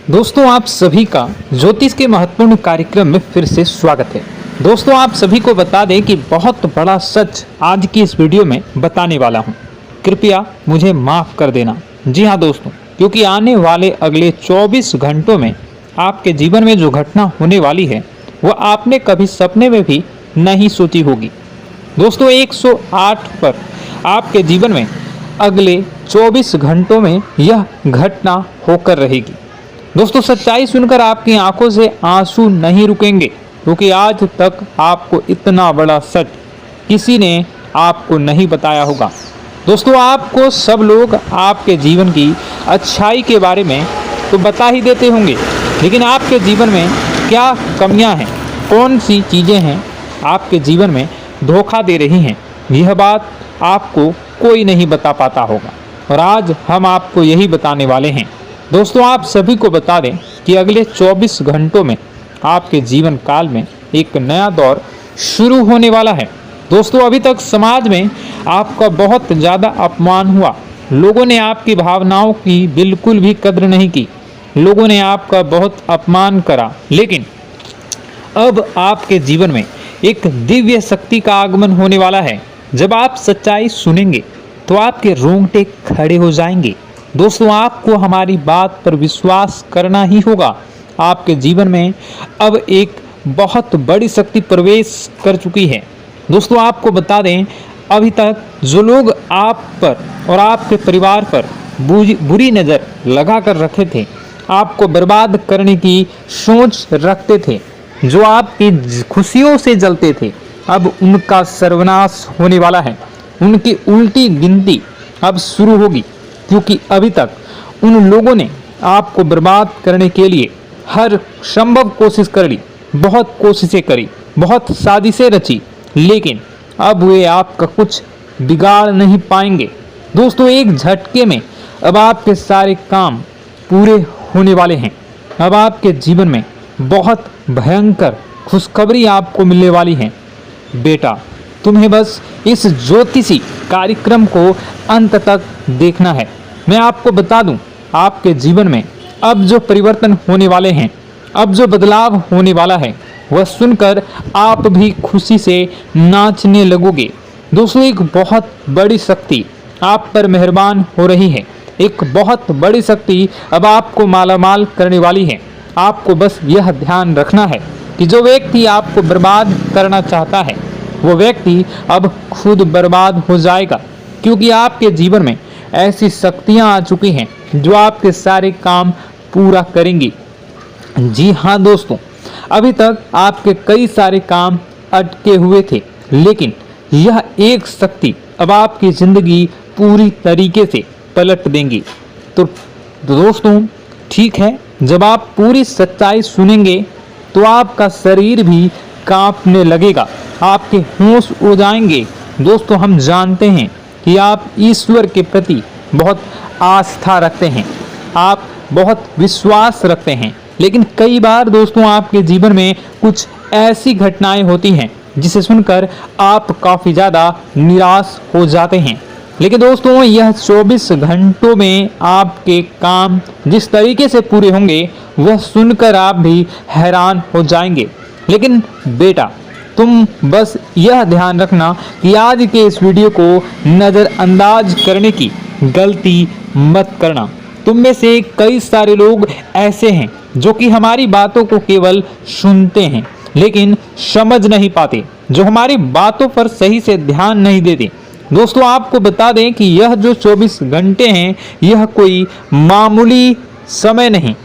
दोस्तों आप सभी का ज्योतिष के महत्वपूर्ण कार्यक्रम में फिर से स्वागत है। दोस्तों आप सभी को बता दें कि बहुत बड़ा सच आज की इस वीडियो में बताने वाला हूं। कृपया मुझे माफ कर देना। जी हां दोस्तों, क्योंकि आने वाले अगले 24 घंटों में आपके जीवन में जो घटना होने वाली है वह आपने कभी सपने में भी नहीं सोची होगी। दोस्तों 108 पर आपके जीवन में अगले 24 घंटों में यह घटना होकर रहेगी। दोस्तों सच्चाई सुनकर आपकी आंखों से आंसू नहीं रुकेंगे, क्योंकि आज तक आपको इतना बड़ा सच किसी ने आपको नहीं बताया होगा। दोस्तों आपको सब लोग आपके जीवन की अच्छाई के बारे में तो बता ही देते होंगे, लेकिन आपके जीवन में क्या कमियां हैं, कौन सी चीज़ें हैं आपके जीवन में धोखा दे रही हैं, यह बात आपको कोई नहीं बता पाता होगा। और आज हम आपको यही बताने वाले हैं। दोस्तों आप सभी को बता दें कि अगले 24 घंटों में आपके जीवन काल में एक नया दौर शुरू होने वाला है। दोस्तों अभी तक समाज में आपका बहुत ज़्यादा अपमान हुआ, लोगों ने आपकी भावनाओं की बिल्कुल भी कद्र नहीं की, लोगों ने आपका बहुत अपमान करा, लेकिन अब आपके जीवन में एक दिव्य शक्ति का आगमन होने वाला है। जब आप सच्चाई सुनेंगे तो आपके रोंगटे खड़े हो जाएंगे। दोस्तों आपको हमारी बात पर विश्वास करना ही होगा। आपके जीवन में अब एक बहुत बड़ी शक्ति प्रवेश कर चुकी है। दोस्तों आपको बता दें, अभी तक जो लोग आप पर और आपके परिवार पर बुरी नज़र लगा कर रखे थे, आपको बर्बाद करने की सोच रखते थे, जो आपकी खुशियों से जलते थे, अब उनका सर्वनाश होने वाला है। उनकी उल्टी गिनती अब शुरू होगी, क्योंकि अभी तक उन लोगों ने आपको बर्बाद करने के लिए हर संभव कोशिश कर ली, बहुत कोशिशें करी, बहुत साजिशें रची, लेकिन अब वे आपका कुछ बिगाड़ नहीं पाएंगे। दोस्तों एक झटके में अब आपके सारे काम पूरे होने वाले हैं। अब आपके जीवन में बहुत भयंकर खुशखबरी आपको मिलने वाली है। बेटा तुम्हें बस इस ज्योतिषी कार्यक्रम को अंत तक देखना है। मैं आपको बता दूं, आपके जीवन में अब जो परिवर्तन होने वाले हैं, अब जो बदलाव होने वाला है, वह सुनकर आप भी खुशी से नाचने लगोगे। दोस्तों एक बहुत बड़ी शक्ति आप पर मेहरबान हो रही है। एक बहुत बड़ी शक्ति अब आपको मालामाल करने वाली है। आपको बस यह ध्यान रखना है कि जो व्यक्ति आपको बर्बाद करना चाहता है, वो व्यक्ति अब खुद बर्बाद हो जाएगा, क्योंकि आपके जीवन में ऐसी शक्तियां आ चुकी हैं जो आपके सारे काम पूरा करेंगी। जी हाँ दोस्तों, अभी तक आपके कई सारे काम अटके हुए थे, लेकिन यह एक शक्ति अब आपकी ज़िंदगी पूरी तरीके से पलट देंगी। तो दोस्तों ठीक है, जब आप पूरी सच्चाई सुनेंगे तो आपका शरीर भी कांपने लगेगा, आपके होश उड़ जाएंगे। दोस्तों हम जानते हैं कि आप ईश्वर के प्रति बहुत आस्था रखते हैं, आप बहुत विश्वास रखते हैं, लेकिन कई बार दोस्तों आपके जीवन में कुछ ऐसी घटनाएं होती हैं जिसे सुनकर आप काफ़ी ज़्यादा निराश हो जाते हैं। लेकिन दोस्तों यह 24 घंटों में आपके काम जिस तरीके से पूरे होंगे वह सुनकर आप भी हैरान हो जाएंगे। लेकिन बेटा तुम बस यह ध्यान रखना कि आज के इस वीडियो को नज़रअंदाज करने की गलती मत करना। तुम में से कई सारे लोग ऐसे हैं जो कि हमारी बातों को केवल सुनते हैं लेकिन समझ नहीं पाते, जो हमारी बातों पर सही से ध्यान नहीं देते। दोस्तों आपको बता दें कि यह जो 24 घंटे हैं यह कोई मामूली समय नहीं।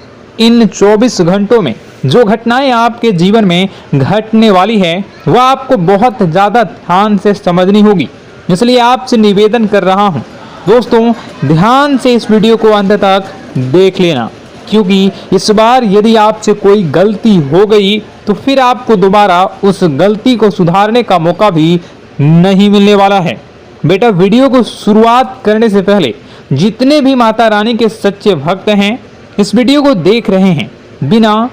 इन 24 घंटों में जो घटनाएं आपके जीवन में घटने वाली है वह आपको बहुत ज़्यादा ध्यान से समझनी होगी। इसलिए आपसे निवेदन कर रहा हूं, दोस्तों ध्यान से इस वीडियो को अंत तक देख लेना, क्योंकि इस बार यदि आपसे कोई गलती हो गई तो फिर आपको दोबारा उस गलती को सुधारने का मौका भी नहीं मिलने वाला है। बेटा वीडियो को शुरुआत करने से पहले जितने भी माता रानी के सच्चे भक्त हैं इस वीडियो को देख रहे हैं, बिना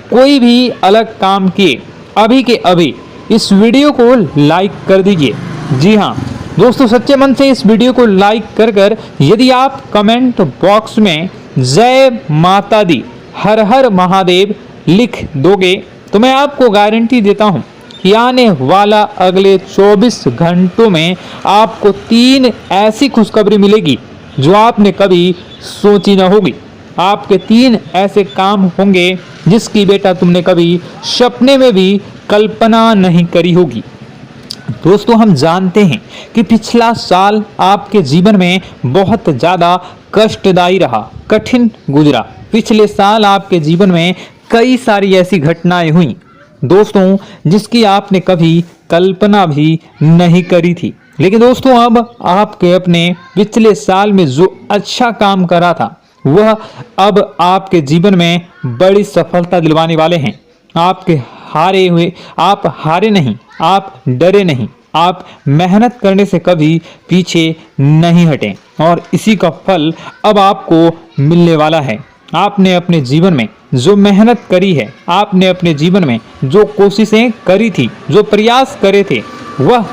कोई भी अलग काम किए अभी के अभी इस वीडियो को लाइक कर दीजिए। जी हाँ दोस्तों, सच्चे मन से इस वीडियो को लाइक कर यदि आप कमेंट बॉक्स में जय माता दी, हर हर महादेव लिख दोगे तो मैं आपको गारंटी देता हूं कि आने वाला अगले 24 घंटों में आपको 3 ऐसी खुशखबरी मिलेगी जो आपने कभी सोची न होगी। आपके 3 ऐसे काम होंगे जिसकी बेटा तुमने कभी सपने में भी कल्पना नहीं करी होगी। दोस्तों, हम जानते हैं कि पिछला साल आपके जीवन में बहुत ज़्यादा कष्टदायी रहा, कठिन गुजरा। पिछले साल आपके जीवन में कई सारी ऐसी घटनाएं हुई दोस्तों जिसकी आपने कभी कल्पना भी नहीं करी थी। लेकिन दोस्तों, अब आपके अपने पिछले साल में जो अच्छा काम करा था वह अब आपके जीवन में बड़ी सफलता दिलवाने वाले हैं। आप हारे नहीं, आप डरे नहीं, आप मेहनत करने से कभी पीछे नहीं हटे और इसी का फल अब आपको मिलने वाला है। आपने अपने जीवन में जो मेहनत करी है, आपने अपने जीवन में जो कोशिशें करी थी, जो प्रयास करे थे, वह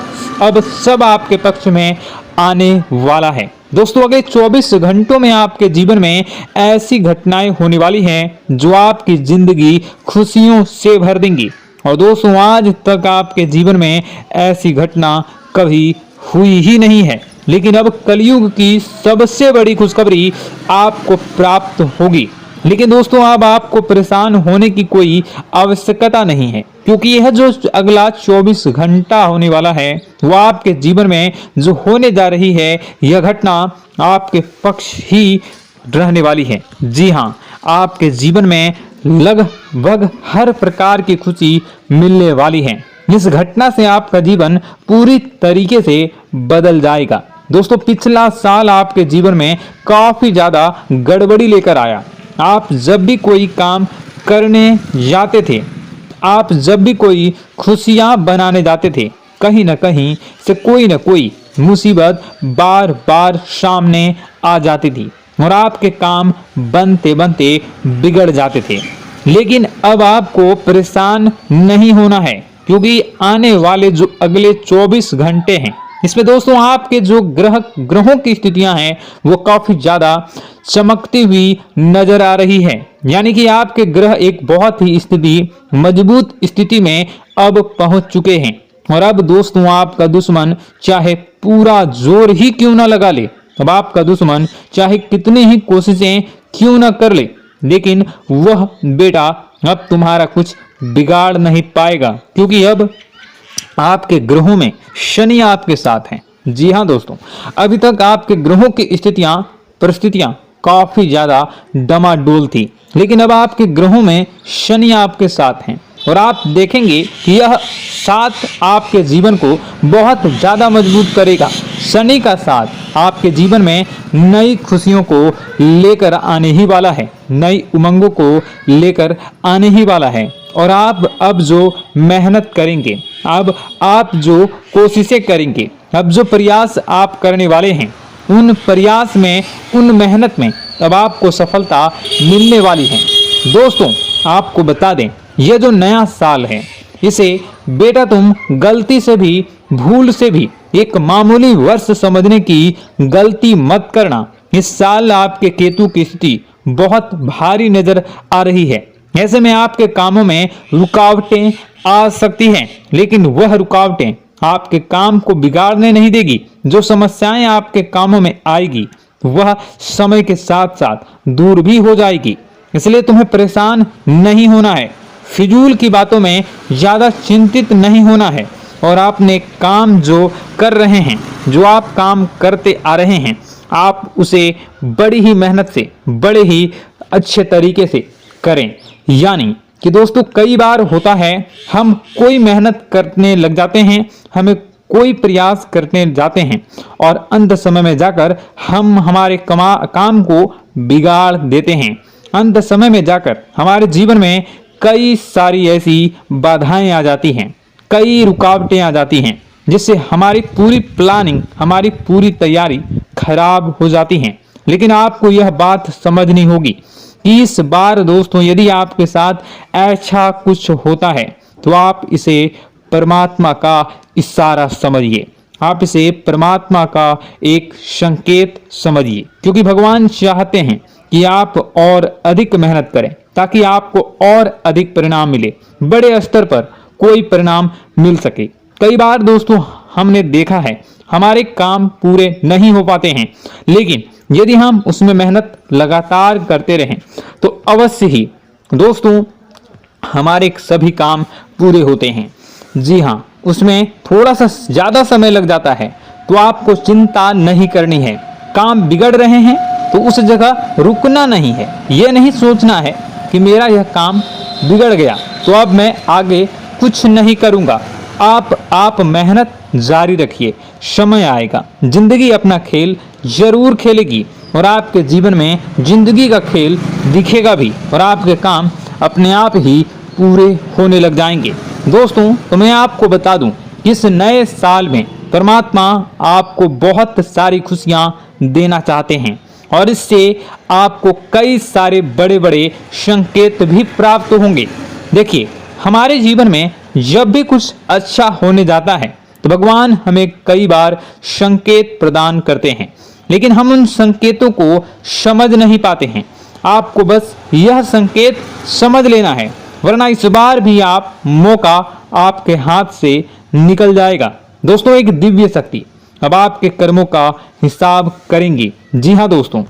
अब सब आपके पक्ष में आने वाला है। दोस्तों, अगले 24 घंटों में आपके जीवन में ऐसी घटनाएं होने वाली हैं जो आपकी जिंदगी खुशियों से भर देंगी। और दोस्तों, आज तक आपके जीवन में ऐसी घटना कभी हुई ही नहीं है, लेकिन अब कलयुग की सबसे बड़ी खुशखबरी आपको प्राप्त होगी। लेकिन दोस्तों, अब आपको परेशान होने की कोई आवश्यकता नहीं है, क्योंकि यह जो अगला 24 घंटा होने वाला है वह आपके जीवन में जो होने जा रही है यह घटना आपके पक्ष ही रहने वाली है। जी हाँ, आपके जीवन में लगभग हर प्रकार की खुशी मिलने वाली है। इस घटना से आपका जीवन पूरी तरीके से बदल जाएगा। दोस्तों, पिछला साल आपके जीवन में काफी ज्यादा गड़बड़ी लेकर आया। आप जब भी कोई काम करने जाते थे, आप जब भी कोई खुशियां बनाने जाते थे, कहीं ना कहीं से कोई ना कोई मुसीबत बार बार सामने आ जाती थी और आपके काम बनते बनते बिगड़ जाते थे। लेकिन अब आपको परेशान नहीं होना है, क्योंकि आने वाले जो अगले 24 घंटे हैं इसमें दोस्तों आपके जो ग्रहों की स्थितियां हैं वो काफी ज्यादा चमकती हुई नजर आ रही है। यानी कि आपके ग्रह एक बहुत ही मजबूत स्थिति में अब पहुंच चुके हैं। और अब दोस्तों, आपका दुश्मन चाहे पूरा जोर ही क्यों ना लगा ले, अब आपका दुश्मन चाहे कितनी ही कोशिशें क्यों ना कर ले, लेकिन वह बेटा अब तुम्हारा कुछ बिगाड़ नहीं पाएगा, क्योंकि अब आपके ग्रहों में शनि आपके साथ हैं। जी हाँ दोस्तों, अभी तक आपके ग्रहों की परिस्थितियां काफी ज्यादा डमाडोल थी, लेकिन अब आपके ग्रहों में शनि आपके साथ हैं और आप देखेंगे कि यह साथ आपके जीवन को बहुत ज्यादा मजबूत करेगा। शनि का साथ आपके जीवन में नई खुशियों को लेकर आने ही वाला है, नई उमंगों को लेकर आने ही वाला है। और आप अब जो मेहनत करेंगे, अब आप जो कोशिशें करेंगे, अब जो प्रयास आप करने वाले हैं, उन प्रयास में, उन मेहनत में अब आपको सफलता मिलने वाली है। दोस्तों, आपको बता दें, यह जो नया साल है इसे बेटा तुम गलती से भी, भूल से भी एक मामूली वर्ष समझने की गलती मत करना। इस साल आपके केतु की स्थिति बहुत भारी नजर आ रही है। ऐसे में आपके कामों में रुकावटें आ सकती हैं, लेकिन वह रुकावटें आपके काम को बिगाड़ने नहीं देगी। जो समस्याएं आपके कामों में आएगी वह समय के साथ साथ दूर भी हो जाएगी। इसलिए तुम्हें परेशान नहीं होना है, फिजूल की बातों में ज्यादा चिंतित नहीं होना है और आपने काम जो कर रहे हैं, जो आप काम करते आ रहे हैं, आप उसे बड़ी ही मेहनत से, बड़े ही अच्छे तरीके से करें। यानी कि दोस्तों, कई बार होता है हम कोई मेहनत करने लग जाते हैं, हमें कोई प्रयास करने जाते हैं और अंत समय में जाकर हम हमारे काम को बिगाड़ देते हैं। अंत समय में जाकर हमारे जीवन में कई सारी ऐसी बाधाएं आ जाती हैं, कई रुकावटें आ जाती हैं, जिससे हमारी पूरी प्लानिंग, हमारी पूरी तैयारी खराब हो जाती हैं। लेकिन आपको यह बात समझनी होगी कि इस बार दोस्तों, यदि आपके साथ ऐसा कुछ होता है तो आप इसे परमात्मा का इशारा समझिए, आप इसे परमात्मा का एक संकेत समझिए, क्योंकि भगवान चाहते हैं कि आप और अधिक मेहनत करें ताकि आपको और अधिक परिणाम मिले, बड़े स्तर पर कोई परिणाम मिल सके। कई बार दोस्तों हमने देखा है हमारे काम पूरे नहीं हो पाते हैं, लेकिन यदि हम उसमें मेहनत लगातार करते रहें तो अवश्य ही दोस्तों हमारे सभी काम पूरे होते हैं। जी हाँ, उसमें थोड़ा सा ज़्यादा समय लग जाता है तो आपको चिंता नहीं करनी है। काम बिगड़ रहे हैं तो उस जगह रुकना नहीं है, यह नहीं सोचना है कि मेरा यह काम बिगड़ गया तो अब मैं आगे कुछ नहीं करूँगा। आप मेहनत जारी रखिए, समय आएगा, जिंदगी अपना खेल जरूर खेलेगी और आपके जीवन में जिंदगी का खेल दिखेगा भी और आपके काम अपने आप ही पूरे होने लग जाएंगे। दोस्तों तो मैं आपको बता दूं कि इस नए साल में परमात्मा आपको बहुत सारी खुशियां देना चाहते हैं और इससे आपको कई सारे बड़े बड़े संकेत भी प्राप्त होंगे। देखिए, हमारे जीवन में जब भी कुछ अच्छा होने जाता है तो भगवान हमें कई बार संकेत प्रदान करते हैं, लेकिन हम उन संकेतों को समझ नहीं पाते हैं। आपको बस यह संकेत समझ लेना है, वरना इस बार भी मौका आपके हाथ से निकल जाएगा। दोस्तों, एक दिव्य शक्ति अब आपके कर्मों का हिसाब करेंगी। जी हाँ दोस्तों,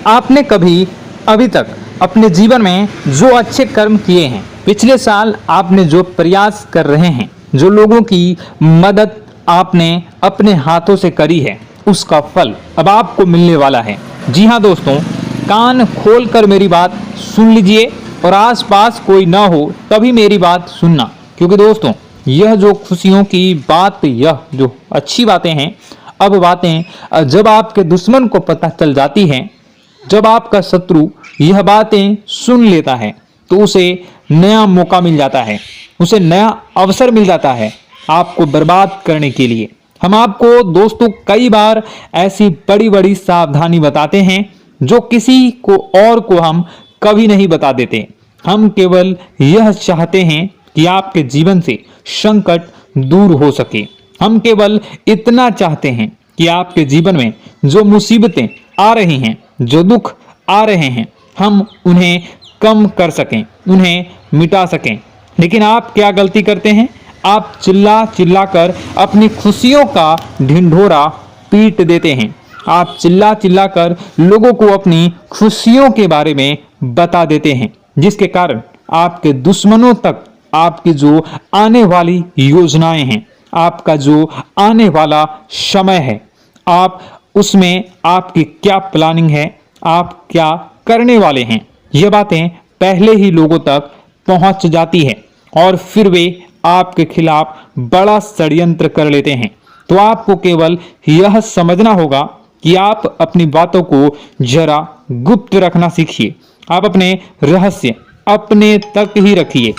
आपने कभी अभी तक अपने जीवन में जो अच्छे कर्म किए हैं, पिछले साल आपने जो प्रयास कर रहे हैं, जो लोगों की मदद आपने अपने हाथों से करी है, उसका फल अब आपको मिलने वाला है। जी हाँ दोस्तों, कान खोलकर मेरी बात सुन लीजिए और आसपास कोई ना हो तभी मेरी बात सुनना, क्योंकि दोस्तों यह जो खुशियों की बात, यह जो अच्छी बातें हैं, अब बातें जब आपके दुश्मन को पता चल जाती हैं, जब आपका शत्रु यह बातें सुन लेता है तो उसे नया मौका मिल जाता है, उसे नया अवसर मिल जाता है आपको बर्बाद करने के लिए। हम आपको दोस्तों कई बार ऐसी बड़ी बड़ी सावधानी बताते हैं जो किसी को और को हम कभी नहीं बता देते। हम केवल यह चाहते हैं कि आपके जीवन से संकट दूर हो सके। हम केवल इतना चाहते हैं कि आपके जीवन में जो मुसीबतें आ रही हैं, जो दुख आ रहे हैं, हम उन्हें कम कर सकें, उन्हें मिटा सकें। लेकिन आप क्या गलती करते हैं? आप चिल्ला चिल्ला कर अपनी खुशियों का ढिंढोरा पीट देते हैं। आप चिल्ला चिल्ला कर लोगों को अपनी खुशियों के बारे में बता देते हैं, जिसके कारण आपके दुश्मनों तक आपकी जो आने वाली योजनाएं हैं, आपका जो आने वाला समय है, आप उसमें आपकी क्या प्लानिंग है, आप क्या करने वाले हैं, ये बातें पहले ही लोगों तक पहुंच जाती है और फिर वे आपके खिलाफ बड़ा षड्यंत्र कर लेते हैं। तो आपको केवल यह समझना होगा कि आप अपनी बातों को जरा गुप्त रखना सीखिए। आप अपने रहस्य अपने तक ही रखिए।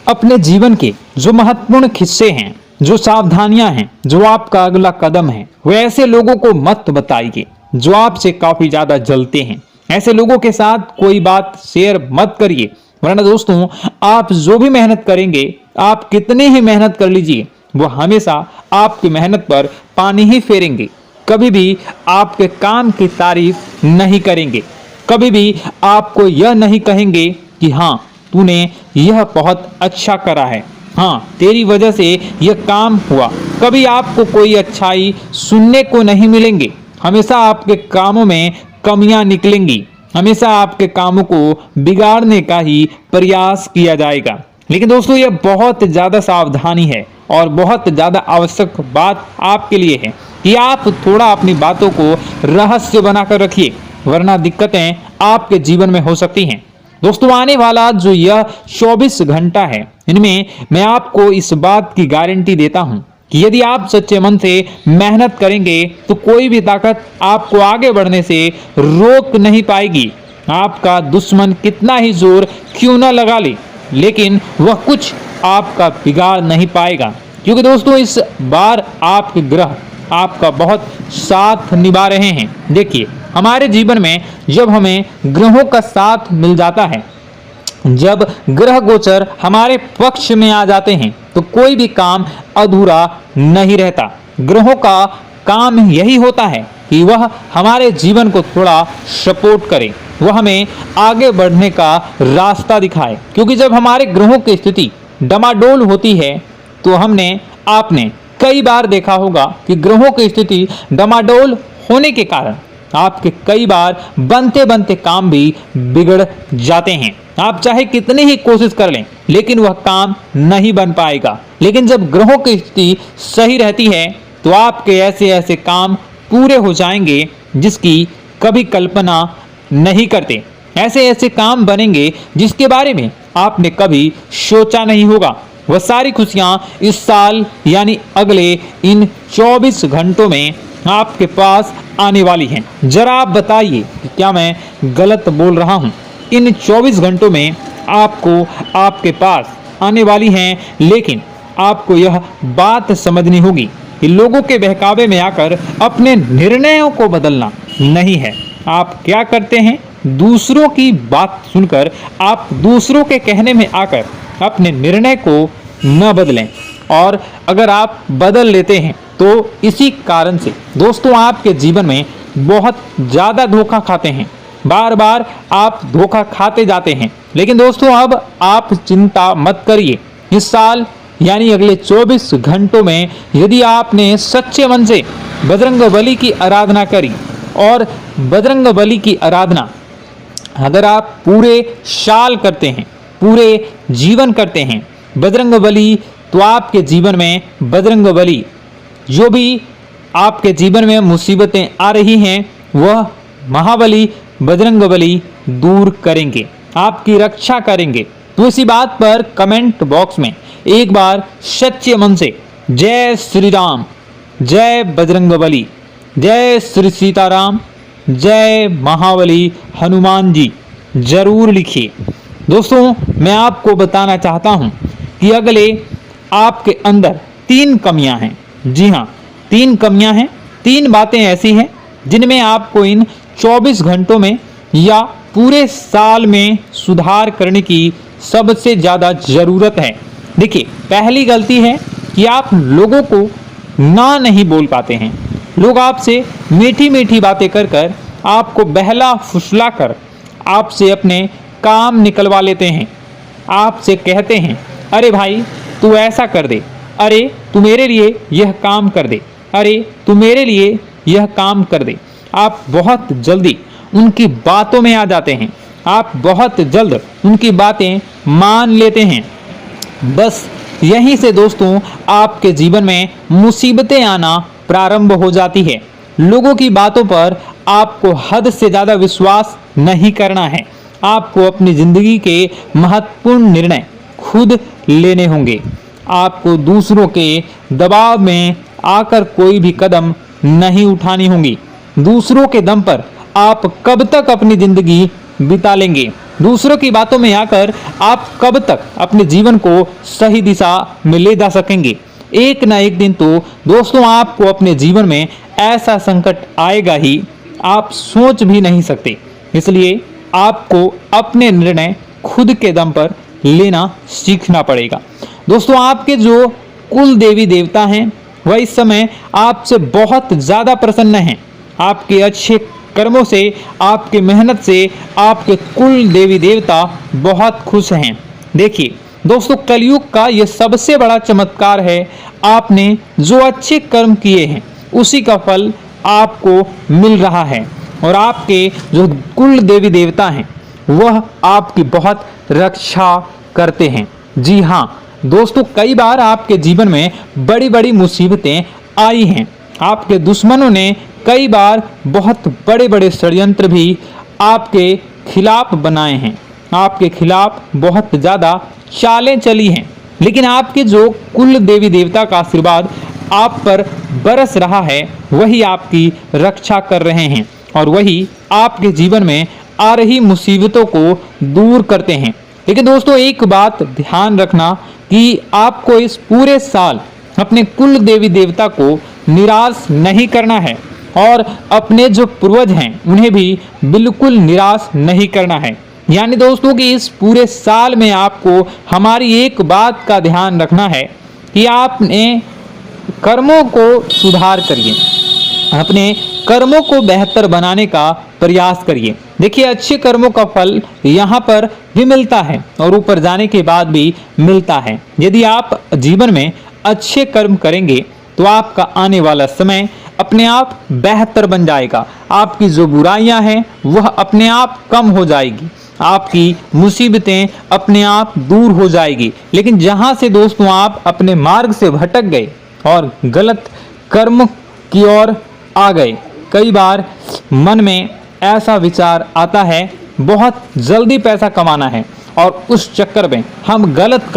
अपने जीवन के जो महत्वपूर्ण किस्से हैं, जो सावधानियां हैं, जो आपका अगला कदम है, वो ऐसे लोगों को मत बताइए जो आपसे काफी ज्यादा जलते हैं। ऐसे लोगों के साथ कोई बात शेयर मत करिए, वरना दोस्तों आप जो भी मेहनत करेंगे, आप कितने ही मेहनत कर लीजिए, वो हमेशा आपकी मेहनत पर पानी ही फेरेंगे। कभी भी आपके काम की तारीफ नहीं करेंगे, कभी भी आपको यह नहीं कहेंगे कि हाँ तूने यह बहुत अच्छा करा है, हाँ तेरी वजह से यह काम हुआ। कभी आपको कोई अच्छाई सुनने को नहीं मिलेंगे। हमेशा आपके कामों में कमियां निकलेंगी, हमेशा आपके कामों को बिगाड़ने का ही प्रयास किया जाएगा। लेकिन दोस्तों यह बहुत ज्यादा सावधानी है और बहुत ज्यादा आवश्यक बात आपके लिए है कि आप थोड़ा अपनी बातों को रहस्य बनाकर रखिए, वरना दिक्कतें आपके जीवन में हो सकती हैं। दोस्तों आने वाला जो यह 24 घंटा है, इनमें मैं आपको इस बात की गारंटी देता हूं कि यदि आप सच्चे मन से मेहनत करेंगे तो कोई भी ताकत आपको आगे बढ़ने से रोक नहीं पाएगी। आपका दुश्मन कितना ही जोर क्यों न लगा ले, लेकिन वह कुछ आपका बिगाड़ नहीं पाएगा, क्योंकि दोस्तों इस बार आपके ग्रह आपका बहुत साथ निभा रहे हैं। देखिए, हमारे जीवन में जब हमें ग्रहों का साथ मिल जाता है, जब ग्रह गोचर हमारे पक्ष में आ जाते हैं, तो कोई भी काम अधूरा नहीं रहता। ग्रहों का काम यही होता है कि वह हमारे जीवन को थोड़ा सपोर्ट करे, वह हमें आगे बढ़ने का रास्ता दिखाए। क्योंकि जब हमारे ग्रहों की स्थिति डमाडोल होती है तो आपने कई बार देखा होगा कि ग्रहों की स्थिति डमाडोल होने के कारण आपके कई बार बनते बनते काम भी बिगड़ जाते हैं। आप चाहे कितनी ही कोशिश कर लें लेकिन वह काम नहीं बन पाएगा। लेकिन जब ग्रहों की स्थिति सही रहती है तो आपके ऐसे ऐसे काम पूरे हो जाएंगे जिसकी कभी कल्पना नहीं करते। ऐसे ऐसे काम बनेंगे जिसके बारे में आपने कभी सोचा नहीं होगा। वह सारी खुशियां इस साल यानी अगले इन 24 घंटों में आपके पास आने वाली हैं। जरा आप बताइए कि क्या मैं गलत बोल रहा हूं? इन 24 घंटों में आपको आपके पास आने वाली हैं, लेकिन आपको यह बात समझनी होगी कि लोगों के बहकावे में आकर अपने निर्णयों को बदलना नहीं है। आप क्या करते हैं? दूसरों की बात सुनकर आप दूसरों के कहने में आकर अपने निर्णय को न बदलें, और अगर आप बदल लेते हैं तो इसी कारण से दोस्तों आपके जीवन में बहुत ज़्यादा धोखा खाते हैं। बार बार आप धोखा खाते जाते हैं। लेकिन दोस्तों अब आप चिंता मत करिए। इस साल यानी अगले 24 घंटों में यदि आपने सच्चे मन से बजरंगबली की आराधना करी, और बजरंगबली की आराधना अगर आप पूरे साल करते हैं, पूरे जीवन करते हैं बजरंगबली, तो आपके जीवन में बजरंगबली जो भी आपके जीवन में मुसीबतें आ रही हैं वह महाबली बजरंगबली दूर करेंगे, आपकी रक्षा करेंगे। तो इसी बात पर कमेंट बॉक्स में एक बार सच्चे मन से जय श्री राम, जय बजरंगबली, जय श्री सीताराम, जय महाबली हनुमान जी जरूर लिखिए। दोस्तों मैं आपको बताना चाहता हूं कि अगले आपके अंदर 3 कमियां हैं। जी हाँ, 3 कमियां हैं, 3 बातें ऐसी हैं जिनमें आपको इन 24 घंटों में या पूरे साल में सुधार करने की सबसे ज़्यादा ज़रूरत है। देखिए, पहली गलती है कि आप लोगों को ना नहीं बोल पाते हैं। लोग आपसे मीठी मीठी बातें कर कर आपको बहला फुसला कर आपसे अपने काम निकलवा लेते हैं। आपसे कहते हैं, अरे भाई तू ऐसा कर दे, अरे तू मेरे लिए यह काम कर दे, अरे तू मेरे लिए यह काम कर दे। आप बहुत जल्दी उनकी बातों में आ जाते हैं, आप बहुत जल्द उनकी बातें मान लेते हैं। बस यहीं से दोस्तों आपके जीवन में मुसीबतें आना प्रारंभ हो जाती है। लोगों की बातों पर आपको हद से ज़्यादा विश्वास नहीं करना है। आपको अपनी ज़िंदगी के महत्वपूर्ण निर्णय खुद लेने होंगे। आपको दूसरों के दबाव में आकर कोई भी कदम नहीं उठानी होंगी। दूसरों के दम पर आप कब तक अपनी ज़िंदगी बिता लेंगे? दूसरों की बातों में आकर आप कब तक अपने जीवन को सही दिशा में ले जा सकेंगे? एक ना एक दिन तो दोस्तों आपको अपने जीवन में ऐसा संकट आएगा ही, आप सोच भी नहीं सकते। इसलिए आपको अपने निर्णय खुद के दम पर लेना सीखना पड़ेगा। दोस्तों आपके जो कुल देवी देवता हैं वह इस समय आपसे बहुत ज़्यादा प्रसन्न हैं। आपके अच्छे कर्मों से, आपके मेहनत से आपके कुल देवी देवता बहुत खुश हैं। देखिए दोस्तों, कलयुग का यह सबसे बड़ा चमत्कार है। आपने जो अच्छे कर्म किए हैं उसी का फल आपको मिल रहा है, और आपके जो कुल देवी देवता हैं वह आपकी बहुत रक्षा करते हैं। जी हाँ दोस्तों, कई बार आपके जीवन में बड़ी बड़ी मुसीबतें आई हैं। आपके दुश्मनों ने कई बार बहुत बड़े बड़े षड्यंत्र भी आपके खिलाफ बनाए हैं, आपके खिलाफ बहुत ज़्यादा चालें चली हैं। लेकिन आपके जो कुल देवी देवता का आशीर्वाद आप पर बरस रहा है वही आपकी रक्षा कर रहे हैं, और वही आपके जीवन में आ रही मुसीबतों को दूर करते हैं। लेकिन दोस्तों एक बात ध्यान रखना कि आपको इस पूरे साल अपने कुल देवी देवता को निराश नहीं करना है, और अपने जो पूर्वज हैं उन्हें भी बिल्कुल निराश नहीं करना है। यानी दोस्तों कि इस पूरे साल में आपको हमारी एक बात का ध्यान रखना है कि आपने कर्मों को सुधार करिए, अपने कर्मों को बेहतर बनाने का प्रयास करिए। देखिए, अच्छे कर्मों का फल यहाँ पर भी मिलता है और ऊपर जाने के बाद भी मिलता है। यदि आप जीवन में अच्छे कर्म करेंगे तो आपका आने वाला समय अपने आप बेहतर बन जाएगा। आपकी जो बुराइयां हैं वह अपने आप कम हो जाएगी, आपकी मुसीबतें अपने आप दूर हो जाएगी। लेकिन जहां से दोस्तों आप अपने मार्ग से भटक गए और गलत कर्म की ओर आ गए, कई बार मन में ऐसा विचार आता है बहुत जल्दी पैसा कमाना है और उस चक्कर में हम गलत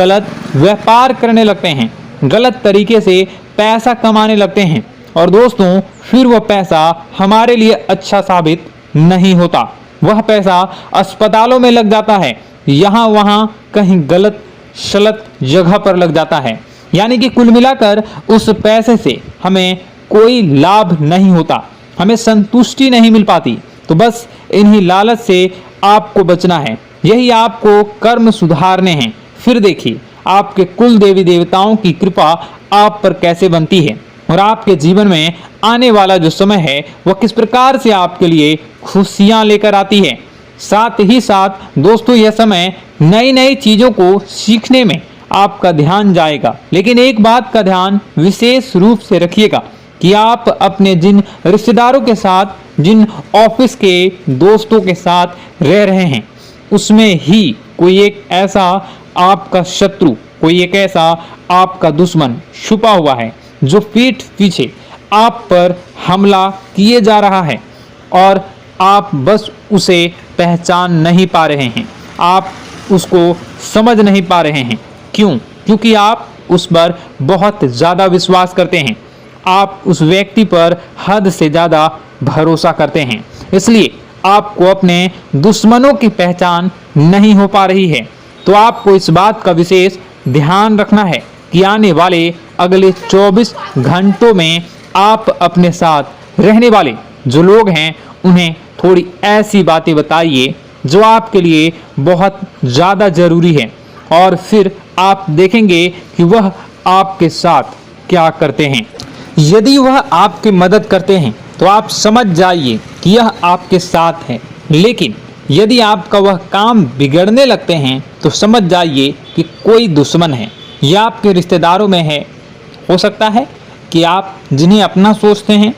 व्यापार करने लगते हैं, गलत तरीके से पैसा कमाने लगते हैं और दोस्तों फिर वह पैसा हमारे लिए अच्छा साबित नहीं होता। वह पैसा अस्पतालों में लग जाता है, यहाँ वहाँ कहीं गलत शलत जगह पर लग जाता है। यानी कि कुल मिलाकर उस पैसे से हमें कोई लाभ नहीं होता, हमें संतुष्टि नहीं मिल पाती। तो बस इन्हीं लालच से आपको बचना है, यही आपको कर्म सुधारने हैं। फिर देखिए आपके कुल देवी देवताओं की कृपा आप पर कैसे बनती है और आपके जीवन में आने वाला जो समय है वह किस प्रकार से आपके लिए खुशियां लेकर आती है। साथ ही साथ दोस्तों यह समय नई नई चीजों को सीखने में आपका ध्यान जाएगा। लेकिन एक बात का ध्यान विशेष रूप से रखिएगा कि आप अपने जिन रिश्तेदारों के साथ, जिन ऑफिस के दोस्तों के साथ रह रहे हैं, उसमें ही कोई एक ऐसा आपका शत्रु, कोई एक ऐसा आपका दुश्मन छुपा हुआ है जो पीठ पीछे आप पर हमला किए जा रहा है और आप बस उसे पहचान नहीं पा रहे हैं, आप उसको समझ नहीं पा रहे हैं। क्यों? क्योंकि आप उस पर बहुत ज़्यादा विश्वास करते हैं, आप उस व्यक्ति पर हद से ज़्यादा भरोसा करते हैं, इसलिए आपको अपने दुश्मनों की पहचान नहीं हो पा रही है। तो आपको इस बात का विशेष ध्यान रखना है कि आने वाले अगले 24 घंटों में आप अपने साथ रहने वाले जो लोग हैं उन्हें थोड़ी ऐसी बातें बताइए जो आपके लिए बहुत ज़्यादा ज़रूरी है और फिर आप देखेंगे कि वह आपके साथ क्या करते हैं। यदि वह आपकी मदद करते हैं तो आप समझ जाइए कि यह आपके साथ है, लेकिन यदि आपका वह काम बिगड़ने लगते हैं तो समझ जाइए कि कोई दुश्मन है या आपके रिश्तेदारों में है। हो सकता है कि आप जिन्हें अपना सोचते हैं,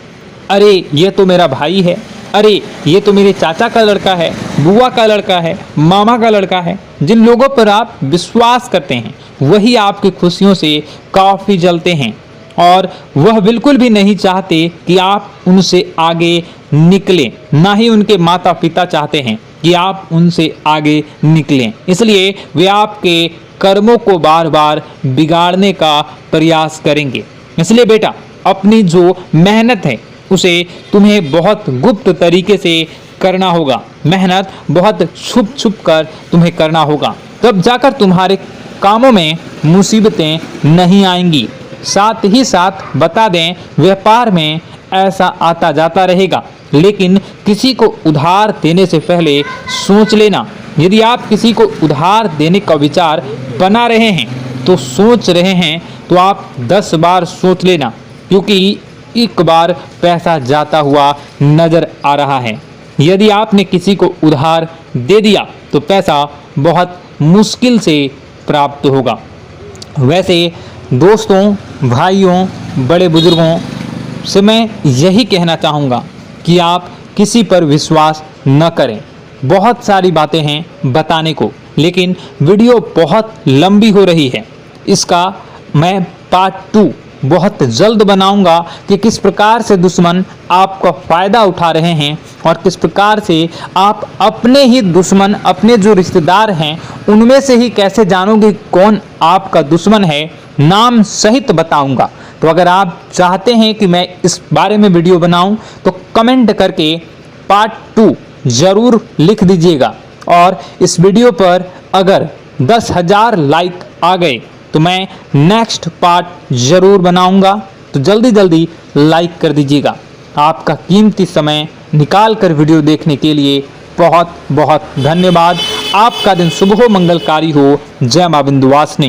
अरे ये तो मेरा भाई है, अरे ये तो मेरे चाचा का लड़का है, बुआ का लड़का है, मामा का लड़का है, जिन लोगों पर आप विश्वास करते हैं वही आपकी खुशियों से काफ़ी जलते हैं और वह बिल्कुल भी नहीं चाहते कि आप उनसे आगे निकलें, ना ही उनके माता पिता चाहते हैं कि आप उनसे आगे निकलें। इसलिए वे आपके कर्मों को बार बार बिगाड़ने का प्रयास करेंगे। इसलिए बेटा, अपनी जो मेहनत है उसे तुम्हें बहुत गुप्त तरीके से करना होगा, मेहनत बहुत छुप छुप कर तुम्हें करना होगा, तब जाकर तुम्हारे कामों में मुसीबतें नहीं आएंगी। साथ ही साथ बता दें, व्यापार में ऐसा आता जाता रहेगा, लेकिन किसी को उधार देने से पहले सोच लेना। यदि आप किसी को उधार देने का विचार बना रहे हैं तो सोच रहे हैं तो आप 10 बार सोच लेना, क्योंकि एक बार पैसा जाता हुआ नजर आ रहा है। यदि आपने किसी को उधार दे दिया तो पैसा बहुत मुश्किल से प्राप्त होगा। वैसे दोस्तों, भाइयों, बड़े बुजुर्गों से मैं यही कहना चाहूँगा कि आप किसी पर विश्वास न करें। बहुत सारी बातें हैं बताने को, लेकिन वीडियो बहुत लंबी हो रही है। इसका मैं पार्ट 2 बहुत जल्द बनाऊंगा कि किस प्रकार से दुश्मन आपका फ़ायदा उठा रहे हैं और किस प्रकार से आप अपने ही दुश्मन, अपने जो रिश्तेदार हैं उनमें से ही कैसे जानोगे कौन आपका दुश्मन है, नाम सहित बताऊंगा। तो अगर आप चाहते हैं कि मैं इस बारे में वीडियो बनाऊं तो कमेंट करके पार्ट 2 ज़रूर लिख दीजिएगा। और इस वीडियो पर अगर 10,000 लाइक आ गए तो मैं नेक्स्ट पार्ट ज़रूर बनाऊंगा। तो जल्दी लाइक कर दीजिएगा। आपका कीमती समय निकाल कर वीडियो देखने के लिए बहुत बहुत धन्यवाद। आपका दिन शुभ हो, मंगलकारी हो। जय मां विंध्यवासिनी।